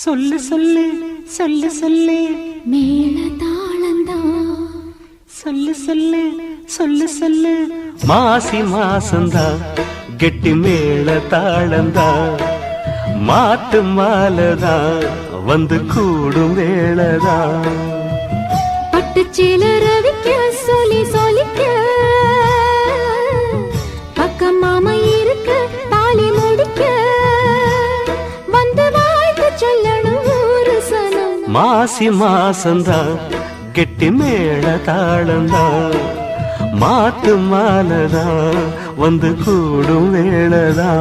சொல்லு சொல்லு சொல்லு சொல்லு மேல தாளந்தா சொல்லு சொல்லு சொல்லு சொல்லு மாசி மாசந்தா கெட்டி மேல தாளந்தா மாட்டு மாலதா வந்து கூடும் வேளதா பட்டு சேலரவிக்க சொல்லி சொல்லிக்க பக்கம் மாமா இருக்க தாலி முடிக்க வந்து வாழ்த்து சொல்லணும் ஒரு சனம் மாசி மாசந்தா கெட்டி மேல தாளந்தா மாட்டு மாலதா வந்து கூடும் வேளதா